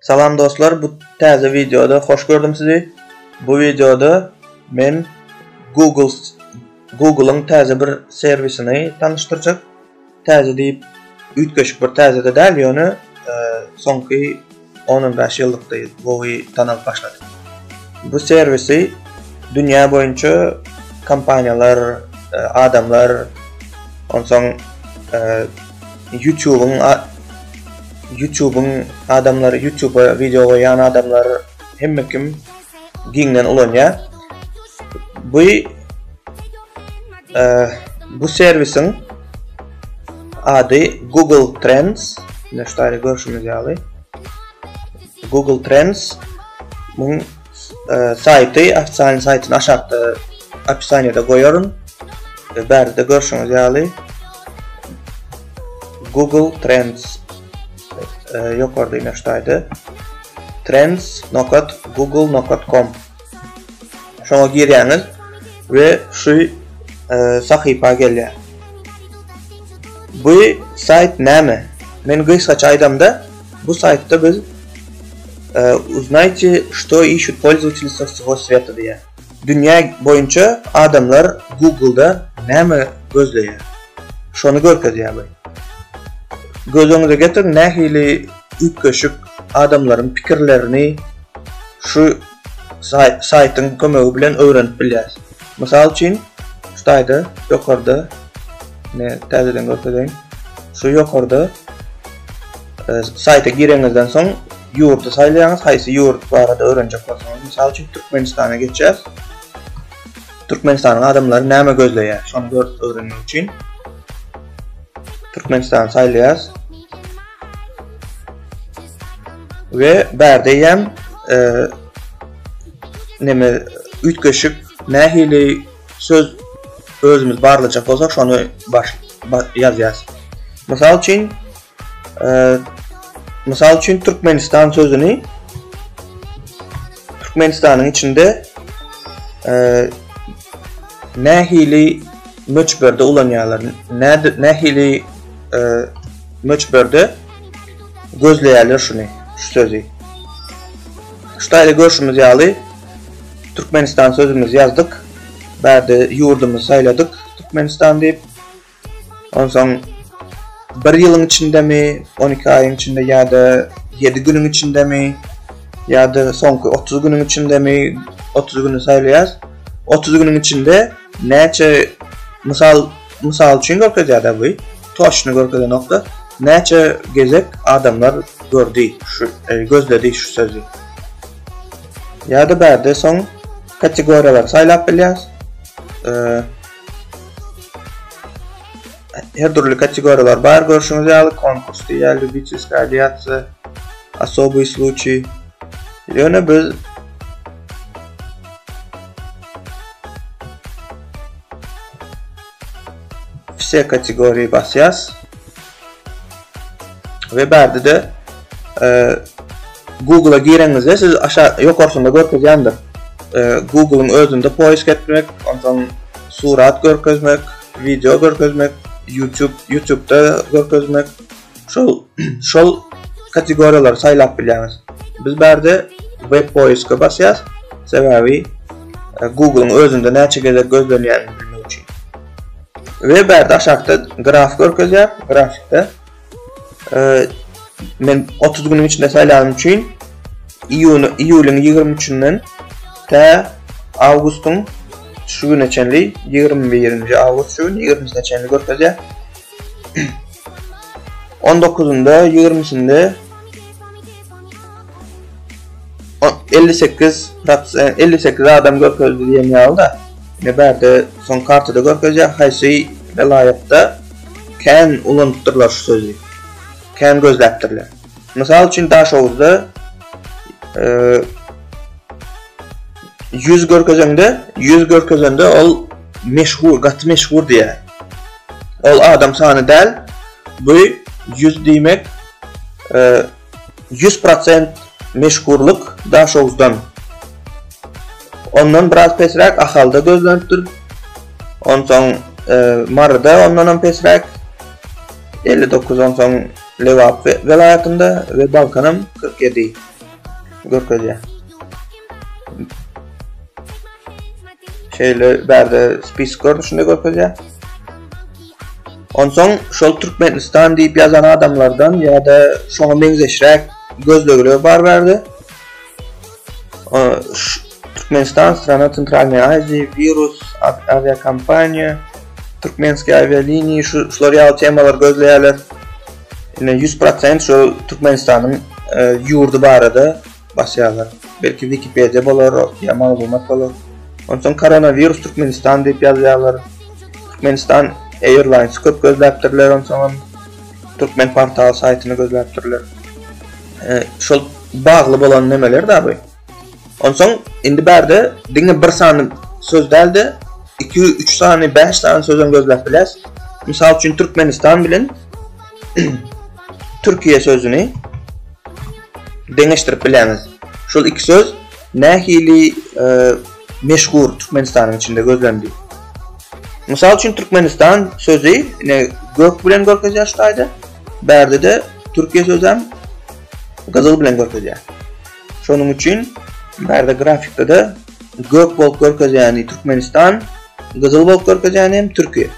Salam dostlar, bu təzə videoda xoş gördüm sizi. Bu videoda men Google'ın təzə bir servisini tanıştıracaq. Təzə deyib ütköşük bir təzə də deyil, yani sonki 15 yıllıqda bu tanıp başladı. Bu servisi dünya boyunca kampanyalar, adamlar, ondan YouTube'un adamları, YouTube'a video koyan adamlar hem kim ginden ulanıyor. Bu servisin adı Google Trends. Neştari görüşümüz yalı. Google Trends. Bunun sayti, ofisyal saytını aşağıda описание'de koyuyorum. Berde görüşümüz yalı. Google Trends. Yok orada neştaydı. trends.google.com. Şuna gireniz ve şu sahipa geliyor. Bu sayt neymi? Ben kısaca aydamda bu saytta biz узнаете, что ищут пользователи со всего света diye. Dünya boyunca adamlar Google'da neymi gözlüyor? Şunu görkediyor bu. Gözünüze getirin, nehili ütköşük adamların fikirlerini şu saytın kömöğü bilen öğrenip biliriz. Misal için şurada yukarıda ne tezeden göstereyim. Şu yukarıda sayta girenizden sonra yurtu saylayanız, haysi yurt bu arada öğrenecek olsanız. Misal için Türkmenistan'a geçeceğiz. Türkmenistan'ın adamları neyme gözlüyor? Şunu öğrenmek için Türkmenistan saylayız. Ve berdeyem ütköşük nehili söz özümüz barılacak olsak şunu yazıyız. Misal için Türkmenistan sözünü Türkmenistan'ın içinde nehili möçbörde ulanıyorlar. Nehili möçbörde gözleyerler şunu, şu sözü. Şurada görüşümüz yalı. Türkmenistan sözümüz yazdık. Berde yurdumuzu sayladık. Türkmenistan deyip. Ondan sonra bir yılın içinde mi, 12 ayın içinde ya da 7 günün içinde mi, ya da sonki 30 günün içinde mi, 30 günü saylayız. 30 günün içinde neçe misal için görkediyor da bu. Toşunu görkediyor nokta. Neçe gezek adamlar gördü, gözledi şu sözü. Ya da berde son kategoriyalar saylap biliyoruz. Her türlü kategoriyalar var görüşümüz yalı. Konkurs diyelim, вичислительная радиация, особый случай. Yani biz все kategoriyi basacağız. Ve berde de Google'a girenizde siz aşağı yukarısında görkezyandır. Google'ın özünde poisk etmek, ondan surat görkezmek, video görkezmek, YouTube'da görkezmek, şol kategoriyalar saylap biliriz. Biz berde web poisk'a basacağız. Sebebi Google'ın özünde ne çekecek gözlerini bilmek için. Ve berde aşağıda graf görkezler, grafikte. Ben 30 günün içinde sayladım için İyul'un 23'ünden ta Ağustos'un şu gün içenli 21. Ağustos şu gün 20'sinde içenli görkezler. 19'unda 20'sinde 58 adam görkezdi diyem aldı. Ne berde son kartıda görkezler. Haysi velayette ken ulanıttırlar şu sözü. Ken gözleptirler. Misal için Daşovuz'da 100 görkezende ol meşhur, gat meşhur diye. Ol adam sanı del. Bu 100 demek 100% meşhurluk Daşovuz'dan. Ondan biraz pesrek ahalda gözleniptir. Ondan Marı'da ondan pesrek 59 ondan Levap velayetinde ve Balkanım 47. görkezýär. Şeýle berde spesik görnüşinde görkezýär. Onsoň şol Türkmenistan diýip ýazan adamlardan ýa-da şoňa meňzeşrek gözlegler bar berdi. Türkmenistan, strana Centralnej Azии, virus, aviakompaniýa, Türkmenski avialinии, şular ýaly temalar gözleýärler. Ine 100% şu Türkmenistanyň ýurdy barada basýarlar. Belki Wikipedia bolar, ýa maglumat bolar. Onsoň koronavirus Türkmenistan diýip ýazýarlar. Türkmenistan Airlines köp gözläpdirler, onsoň Türkmen portal saytyny gözläpdirler. Şol bagly bolan nemeler da bu. Onsoň indi berde diňe bir sany söz däldi, 2-3 sany, 5 sany sözün gözläp biles. Misal üçin Türkmenistan bilen Türkiye sözüni deňeşdirip bilemiz. Şol iki söz nähili meşhur Türkmenistanyň içinde gözlendi. Misal üçin Türkmenistan sözü gök bilen görkezýär, berde de Türkiye sözem gazyl bilen görkezýär. Şonuň üçin berde grafikde de gök bolup görkezýäni Türkmenistan, gazyl bolup görkezýäni Türkiye.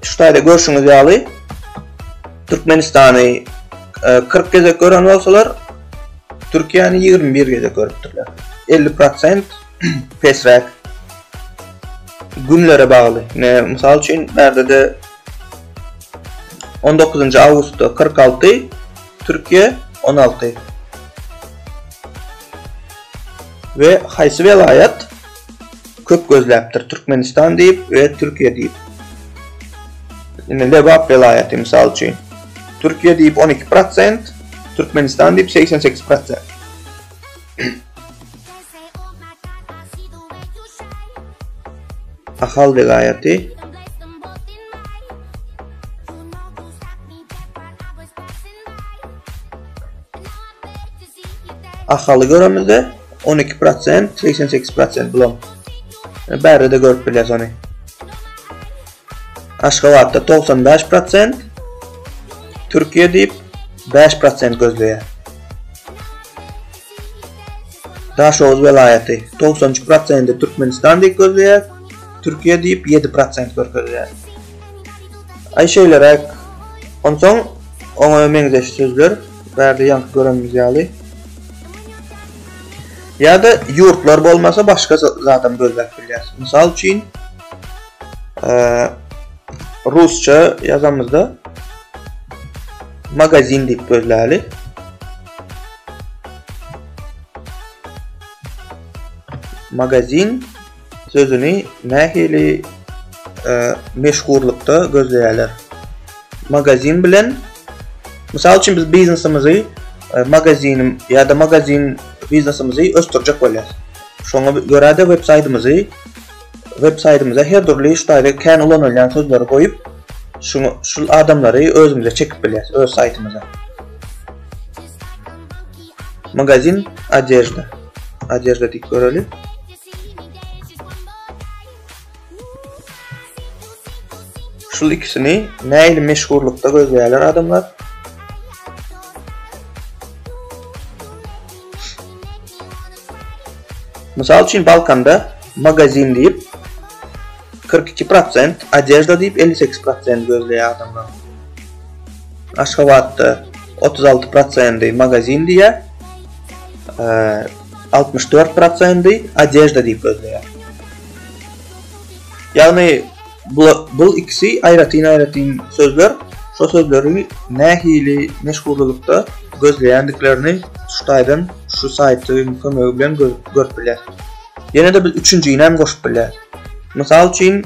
Şuýda görüşüňiz ýaly Türkmenistany 40 gezek gören bolsalar, Türkiýany 21 gezek görüpdirler. 50% pesrek günlere bagly. Misal üçin berde de 19 awgustda 46, Türkiýe 16. Ve haýsy welaýat köp gözläpdir Türkmenistan diýip we Türkiýe diýip. Lebap welaýaty misal üçin Türkiýe diýip 12%, Türkmenistan diýip 88%. Ahal welaýaty Ahaly göremizde 12%, 88% bulan. Bärde de görüp bilýäs ony. Aşgabatda 95%, Türkiýe diýip 5% gözleýär. Daşoz welaýaty 93% Türkmenistan diýip gözleýär, Türkiýe diýip 7% görkezýär. Ay şeýlerek onsoň oňa meňzeş sözler bärde ýanky göremiz ýaly. Ya da yurtlar bolmasa başka zaten gözlep bilýär. Misal üçin Rusça yazamızda magazin diýip gözläli. Magazin sözüni nähili meşhurlukda gözleýärler. Magazin bilen misal üçin biz biznesimizi magazin ya da magazin biznesimizi östürjek bolýar. Şoňa görä de websaytymyza her türlü şeýle kän ulanylýan sözleri goýup, şul adamlary özümize çekip bilýär öz saytymyza. Magazin adejda diýip göreli. Şul ikisini nähili meşhurlukda gözleýärler adamlar. Misal üçin Balkanda magazin diýip 42%, adejda diýip 58% gözleýär adamlar. Aşgabatda 36% magazin diýär, 64% adejda diýip gözleýär. Ýagny bu ikisi aýratyn sözler, şo sözleri nähili meşhurlukda gözleýändiklerini şuýdan şu saytyň kömegi bilen görüp bilýär. Ýene de bir üçüncüýini hem goşup bilýär. Misal üçin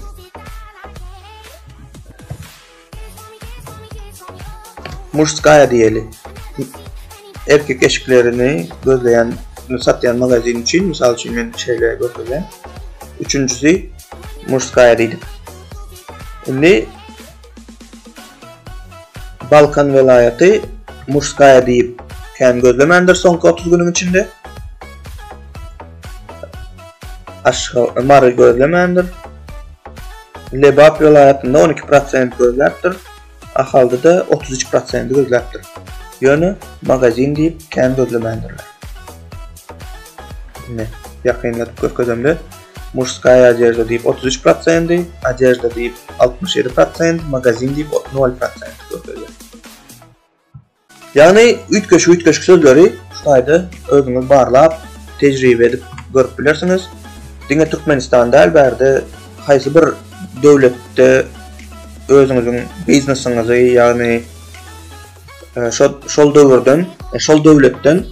Murskaya diýeli. Erkek eşiklerini gözleýän, satýan magazin üçin, misal üçin men şeýle görkezem. Üçüncüsü Murskaya diýdi. Indi Balkan welaýaty Murskaya diýip kän gözlemendir soňky 30 günüň içinde. Mary gözlemendir. Lebap welaýatynda 12% gözläpdir. Ahalda da 33% gözläpdir. Ýöne magazin diýip kän gözlemendirler. Yine yakınlatıp görkezemde. Murskaya Adezhda deyip 33%, Adezhda deyip 67%, magazin deyip 0% görkezem. Yani ütköşk sözleri şuayda özünüz barlap, tecrübe edip görüp bilirsiniz. Diňe Türkmenistan'da elberde haýsy bir döwletde özüňiziň biznesiniňizi, ýagny şol döwletden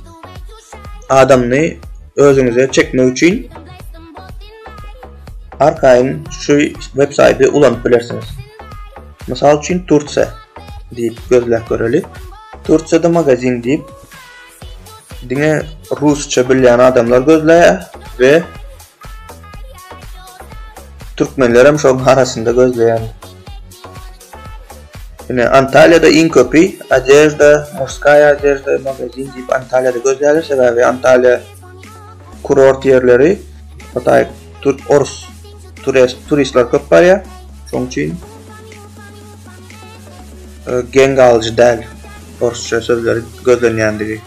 adamny özüňize çekmek üçin arkaýyn şu websaýty ulanyp bilersiniz. Mysal üçin Turkiýa diýip gözläp göreli. Turkiýada magazin diýip diňe rusça bilýän adamlar gözläýär we Türkmenler hem şoň arasynda gözleýän. Yine Antalya'da Inköpi, Adezhda, Murskaya Adezhda magazin diýip Antalya'da gözleýär. Sebebi Antalya kurort yerleri, hatay turistler köp bar ya. Şoň üçin geň galyjy däl orusça sözleri gözlenýändigi.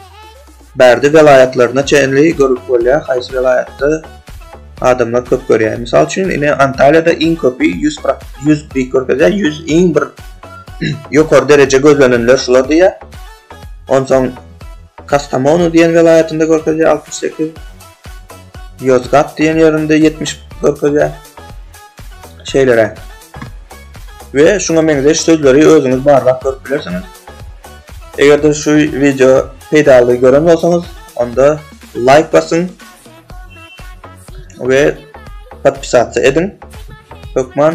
Bärde velayatlaryna çenli görüp bolýar, haýsy velayatda adamlar köp görýär. Misal üçin ine Antalya'da Inköpi 100 görkezä, 100 iň bir ýokary derece gözlenenler şular diýär. Onsoň Kastamonu diýen velayatynda görkezä 68, Yozgat diýen ýerinde 70 görkezä. Şeýlere. We şuňa meňzeş sözleri özüňiz barlap görüp bilersiniz. Eger şu video peýdaly gören bolsaňyz, onda like basın ve podpisatsa edin. Hökman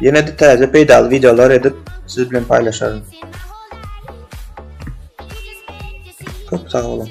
yine de täze peýdaly videolar edip siz bilen paýlaşarym. Çok sağ olun.